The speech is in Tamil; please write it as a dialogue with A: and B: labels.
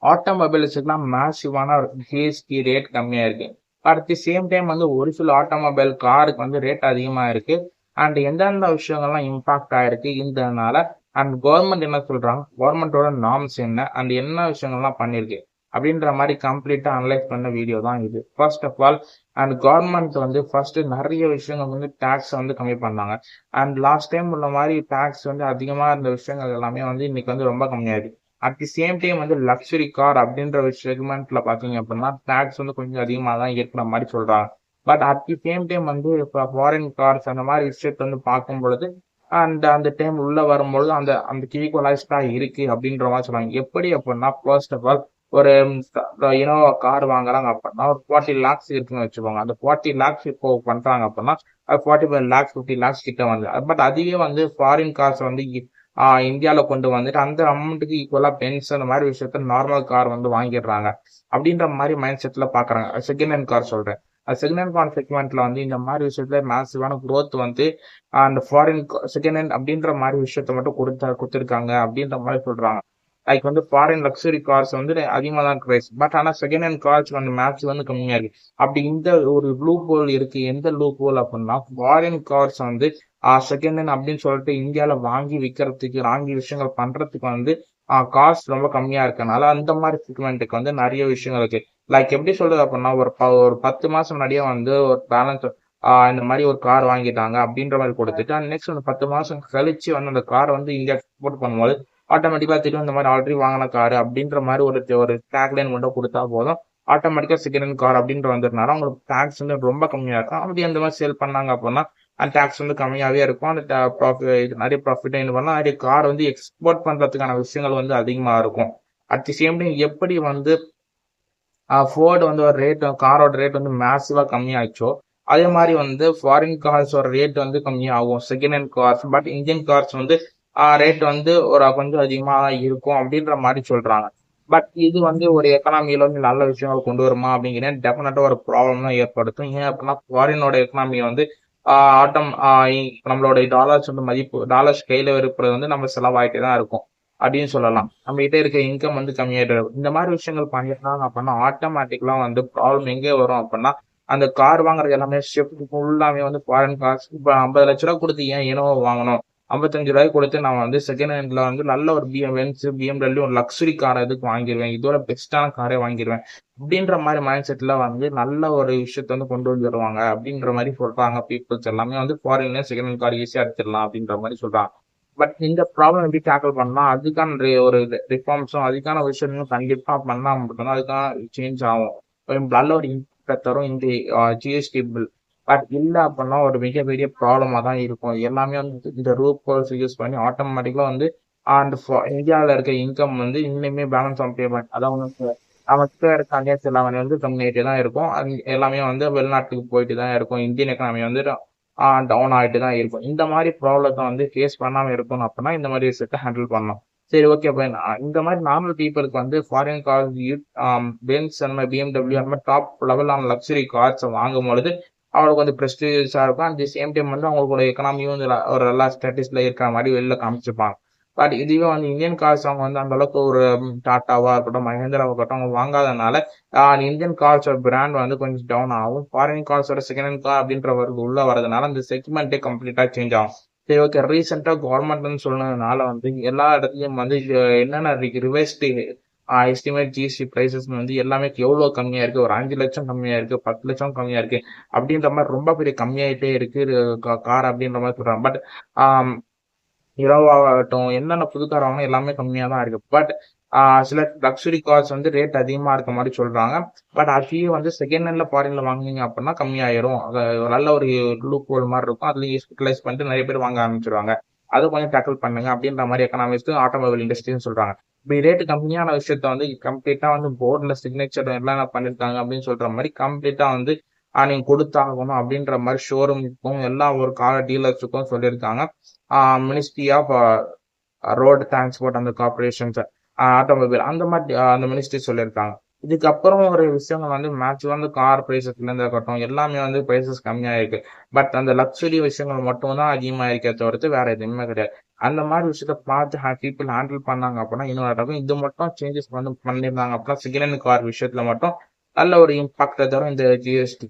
A: ஆட்டோமொபைல்ஸ்க்குலாம் மேசிவான ஜிஎஸ்டி ரேட் கம்மியா இருக்கு. அட் தி சேம் டைம் வந்து ஒரு சில ஆட்டோமொபைல் காருக்கு வந்து ரேட் அதிகமா இருக்கு. அண்ட் எந்தெந்த விஷயங்கள்லாம் இம்பாக்ட் ஆயிருக்கு இதனால, அண்ட் கவர்மெண்ட் என்ன சொல்றாங்க, கவர்மெண்டோட நார்ம்ஸ் என்ன, அண்ட் என்ன விஷயங்கள்லாம் பண்ணிருக்கு அப்படின்ற மாதிரி கம்ப்ளீட்டா அனலைஸ் பண்ண வீடியோ தான் இது. First of all, and government வந்து ஃபர்ஸ்ட் நிறைய விஷயங்கள் வந்து டேக்ஸ் வந்து கம்மி பண்ணாங்க. அண்ட் லாஸ்ட் டைம் உள்ள மாதிரி டேக்ஸ் வந்து அதிகமா இருந்த விஷயங்கள் எல்லாமே வந்து இன்னைக்கு வந்து ரொம்ப கம்மியாயிருக்கு. அட் தி சேம் டைம் வந்து லக்ஸுரி கார் அப்படின்ற ஒரு செக்மெண்ட்ல பாத்தீங்க அப்படின்னா டேக்ஸ் வந்து கொஞ்சம் அதிகமாக தான் இருக்கிற மாதிரி சொல்றாங்க. But at the same time வந்து இப்போ ஃபாரின் கார்ஸ் அந்த மாதிரி விஷயத்த வந்து பார்க்கும் பொழுது அந்த அந்த டைம் உள்ள வரும்பொழுது அந்த அந்த ஈக்குவலைஸ்டா இருக்கு அப்படின்ற மாதிரி சொல்றாங்க. எப்படி அப்படின்னா ஃபர்ஸ்ட் ஆஃப் ஆல் ஒரு இனோவா கார் வாங்குறாங்க அப்படின்னா ஒரு 40 lakhs இருக்குன்னு வச்சுக்கோங்க. அந்த 40 lakhs இப்போ பண்றாங்க அப்படின்னா 45 lakhs 50 lakhs கிட்ட வந்து, பட் அதுவே வந்து ஃபாரின் கார்ஸ் வந்து இந்தியால கொண்டு வந்துட்டு அந்த அமௌண்ட்டுக்கு ஈக்குவலா பென்ஸ் அந்த மாதிரி விஷயத்த நார்மல் கார் வந்து வாங்கிடுறாங்க அப்படின்ற மாதிரி மைண்ட் செட்ல பாக்குறாங்க. செகண்ட் ஹேண்ட் கார் சொல்றேன். செகண்ட் ஹேண்ட் கார் செக்மெண்ட்ல வந்து இந்த மாதிரி விஷயத்துல மேசிவான growth வந்து அந்த ஃபாரின் செகண்ட் ஹேண்ட் அப்படின்ற மாதிரி விஷயத்த மட்டும் கொடுத்துருக்காங்க அப்படின்ற மாதிரி சொல்றாங்க. லைக் வந்து ஃபாரின் லக்ஸரி கார்ஸ் வந்து அதிகமாக தான் கிரேஸ், பட் ஆனால் செகண்ட் ஹேண்ட் கார்ஸ் வந்து மேக்ஸ் வந்து கம்மியா இருக்கு. அப்படி இந்த ஒரு லூப் ஹோல் இருக்கு. எந்த லூப் ஹோல் அப்படின்னா ஃபாரின் கார்ஸ் வந்து செகண்ட் ஹேண்ட் அப்படின்னு சொல்லிட்டு இந்தியால வாங்கி விற்கிறதுக்கு வாங்கி விஷயங்கள் பண்றதுக்கு வந்து காஸ்ட் ரொம்ப கம்மியா இருக்கனால அந்த மாதிரி செக்மெண்ட்டுக்கு வந்து நிறைய விஷயங்கள் இருக்கு. லைக் எப்படி சொல்றது அப்படின்னா ஒரு 10 மாசம் முன்னாடியே வந்து ஒரு பேலன்ஸ் இந்த மாதிரி ஒரு கார் வாங்கிட்டாங்க அப்படின்ற மாதிரி கொடுத்துட்டு நெக்ஸ்ட் அந்த 10 மாசம் கழிச்சு வந்து அந்த கார் வந்து இந்தியா எக்ஸ்போர்ட் பண்ணும்போது ஆட்டோமேட்டிக்கா திரும்ப இந்த மாதிரி ஆல்ரெடி வாங்கின காரு அப்படின்ற மாதிரி ஒரு டேக்லைன் மட்டும் கொடுத்தா போதும். ஆட்டோமேட்டிக்கா செகண்ட் ஹேண்ட் கார் அப்படின்ற வந்ததுனால உங்களுக்கு டேக்ஸ் வந்து ரொம்ப கம்மியா இருக்கும். அப்படி அந்த மாதிரி சேல் பண்ணாங்க அப்படின்னா அந்த டேக்ஸ் வந்து கம்மியாவே இருக்கும். அந்த நிறைய ப்ராஃபிட் என்ன பண்ணலாம், நிறைய கார் வந்து எக்ஸ்போர்ட் பண்றதுக்கான விஷயங்கள் வந்து அதிகமா இருக்கும். அட் தி சேம் டைம் எப்படி வந்து ஃபோர்டு வந்து ஒரு ரேட் காரோட ரேட் வந்து மேசிவா கம்மியாச்சோ அதே மாதிரி வந்து ஃபாரின் கார்ஸோட ரேட் வந்து கம்மியாகும் second hand cars. But Indian cars வந்து ரேட் வந்து ஒரு கொஞ்சம் அதிகமா தான் இருக்கும் அப்படின்ற மாதிரி சொல்றாங்க. பட் இது வந்து ஒரு எக்கனாமியில வந்து நல்ல விஷயங்கள் கொண்டு வருமா அப்படிங்கிற டெஃபினட்டா ஒரு ப்ராப்ளம் தான் ஏற்படுத்தும். ஏன் அப்படின்னா ஃபாரினோட எக்கனாமி வந்து ஆட்டம் நம்மளோட டாலர்ஸ் வந்து மதிப்பு டாலர்ஸ் கையில இருக்கிறது வந்து நம்ம செலவாயிட்டே தான் இருக்கும் அப்படின்னு சொல்லலாம். நம்ம கிட்ட இருக்க இன்கம் வந்து கம்மியாயிட்டு இருக்கும். இந்த மாதிரி விஷயங்கள் பண்ணிருந்தாங்க அப்படின்னா ஆட்டோமேட்டிக்கலா வந்து ப்ராப்ளம் எங்கே வரும் அப்படின்னா அந்த கார் வாங்குறது எல்லாமே ஷிஃப்ட் ஃபுல்லாமே வந்து ஃபாரின் கார்ஸ். இப்போ 50 லட்ச ரூபா கொடுத்து ஏன் இனோவா வாங்கணும், 55 ரூபாய்க்கு கொடுத்து நான் வந்து செகண்ட் ஹேண்ட்ல வந்து நல்ல ஒரு பிஎம்டபிள்யூ ஒரு லக்ஸுரி காரை எதுக்கு வாங்கிடுவேன், இதோட பெஸ்டான காரே வாங்கிடுவேன் அப்படின்ற மாதிரி மைண்ட் செட்ல வந்து நல்ல ஒரு விஷயத்த வந்து கொண்டு வந்துருவாங்க அப்படின்ற மாதிரி சொல்றாங்க. பீப்புள்ஸ் எல்லாமே வந்து ஃபாரின்ல செகண்ட் ஹேண்ட் கார் ஈஸியா எடுத்துடலாம் அப்படின்ற மாதிரி சொல்றாங்க. பட் இந்த ப்ராப்ளம் எப்படி டேக்கிள் பண்ணலாம், அதுக்கான ஒரு ரிஃபார்ம்ஸும் அதுக்கான விஷயங்களும் கண்டிப்பா பண்ணா மட்டும்தான் அதுக்கான சேஞ்ச் ஆகும். நல்ல ஒரு இம்பாக்ட் தரும் இந்த ஜிஎஸ்டி பில். பட் இல்ல அப்படின்னா ஒரு மிகப்பெரிய ப்ராப்ளமா தான் இருக்கும். எல்லாமே வந்து இந்த ரூப் ஹோல்ஸ் யூஸ் பண்ணி ஆட்டோமேட்டிக்கலா வந்து அந்த இந்தியாவில் இருக்க இன்கம் வந்து இன்னுமே பேலன்ஸ் ஆன் பேமெண்ட் அதாவது நமக்கு இருக்க அந்நிய செலாவணி வந்து கம்மியாயிட்டே தான் இருக்கும். எல்லாமே வந்து வெளிநாட்டுக்கு போயிட்டு தான் இருக்கும். இந்தியன் எக்கனாமி வந்து டவுன் ஆகிட்டு தான் இருக்கும். இந்த மாதிரி ப்ராப்ளத்தை வந்து ஃபேஸ் பண்ணாம இருக்கணும் அப்படின்னா இந்த மாதிரி விஷயத்த ஹேண்டில் பண்ணணும். சரி, ஓகே. இந்த மாதிரி நார்மல் பீப்புளுக்கு வந்து ஃபாரின் கார்ஸ் பென்ஸ் அந்த மாதிரி பிஎம்டபிள்யூ அந்த மாதிரி டாப் லெவலான லக்ஸரி கார்ஸ் வாங்கும் பொழுது அவங்களுக்கு வந்து ப்ரெஸ்டீஜியஸா இருக்கும். அட் தி சேம் டைம் வந்து அவங்களோட எக்கனாமியும் வந்து ஒரு எல்லா ஸ்டேட்டஸ்ல இருக்கிற மாதிரி வெளில காமிச்சிருப்பாங்க. பட் இதுவே வந்து இந்தியன் கார்ஸ் அவங்க வந்து அந்த அளவுக்கு ஒரு டாட்டாவா இருக்கட்டும் மஹேந்திராவா இருக்கட்டும் அவங்க வாங்காதனால இந்தியன் கார்ஸோட பிராண்ட் வந்து கொஞ்சம் டவுன் ஆகும். ஃபாரின் கார்ஸோட செகண்ட் ஹேண்ட் கார் அப்படின்ற உள்ள வரதுனால அந்த செக்மெண்ட்டே கம்ப்ளீட்டா சேஞ்ச் ஆகும். சரி, ஓகே. ரீசெண்டா கவர்மெண்ட்னு சொன்னதுனால வந்து எல்லா இடத்துலயும் வந்து என்னென்ன ரிவைஸ்டு எஸ்டிமேட் ஜிஎஸ்டி பிரைசஸ் வந்து எல்லாமே எவ்வளவு கம்மியா இருக்கு, ஒரு 5 லட்சம் கம்மியா இருக்கு, 10 லட்சம் கம்மியா இருக்கு அப்படின்ற மாதிரி ரொம்ப பெரிய கம்மியாயிட்டே இருக்கு கார் அப்படின்ற மாதிரி சொல்றாங்க. பட் இரவாகட்டும் என்னென்ன புது கார் வாங்கணும் எல்லாமே கம்மியா தான் இருக்கு. பட் சில லக்ஸுரி கார்ஸ் வந்து ரேட் அதிகமா இருக்க மாதிரி சொல்றாங்க. பட் அதுவே வந்து செகண்ட் ஹேண்ட்ல ஃபாரின்ல வாங்குனீங்க அப்படின்னா கம்மியாயிரும். நல்ல ஒரு லூப் ஹோல் மாதிரி இருக்கும். அதுல யூட்டிலைஸ் பண்ணிட்டு நிறைய பேர் வாங்க ஆரம்பிச்சிருவாங்க. அதை கொஞ்சம் டேக்கிள் பண்ணுங்க அப்படின்ற மாதிரி எக்கனாமிக்ஸ் ஆட்டோமொபைல் இண்டஸ்ட்ரின்னு சொல்றாங்க. இப்படி ரேட்டு கம்மியான விஷயத்த வந்து கம்ப்ளீட்டா வந்து போர்டுல சிக்னேச்சர் எல்லாம் பண்ணிருக்காங்க அப்படின்னு சொல்ற மாதிரி கம்ப்ளீட்டா வந்து நீங்க கொடுத்தாகணும் அப்படின்ற மாதிரி ஷோரூமுக்கும் எல்லா ஒரு கார் டீலர்ஸுக்கும் சொல்லியிருக்காங்க. மினிஸ்ட்ரி ஆஃப் ரோடு டிரான்ஸ்போர்ட் அந்த கார்பரேஷன்ஸ் ஆட்டோமொபைல் அந்த மாதிரி அந்த மினிஸ்ட்ரி சொல்லியிருக்காங்க. இதுக்கப்புறம் ஒரு விஷயங்கள் வந்து மேக்ஸிமம் வந்து கார் பிரைசஸ்ல இருந்து இருக்கட்டும் எல்லாமே வந்து பிரைசஸ் கம்மியா இருக்கு. பட் அந்த லக்ஸுரி விஷயங்கள் மட்டும் தான் அதிகமா இருக்கே தவிர்த்து வேற எதுவுமே கிடையாது. அந்த மாதிரி விஷயத்த பார்த்து பீப்புள் ஹேண்டில் பண்ணாங்க அப்படின்னா இன்னும் நடக்கும். இது மட்டும் சேஞ்சஸ் வந்து பண்ணியிருந்தாங்க அப்படின்னா செகண்ட் ஹேண்ட் கார் விஷயத்துல மட்டும் நல்ல ஒரு இம்பாக்டை தரும் இந்த ஜிஎஸ்டி.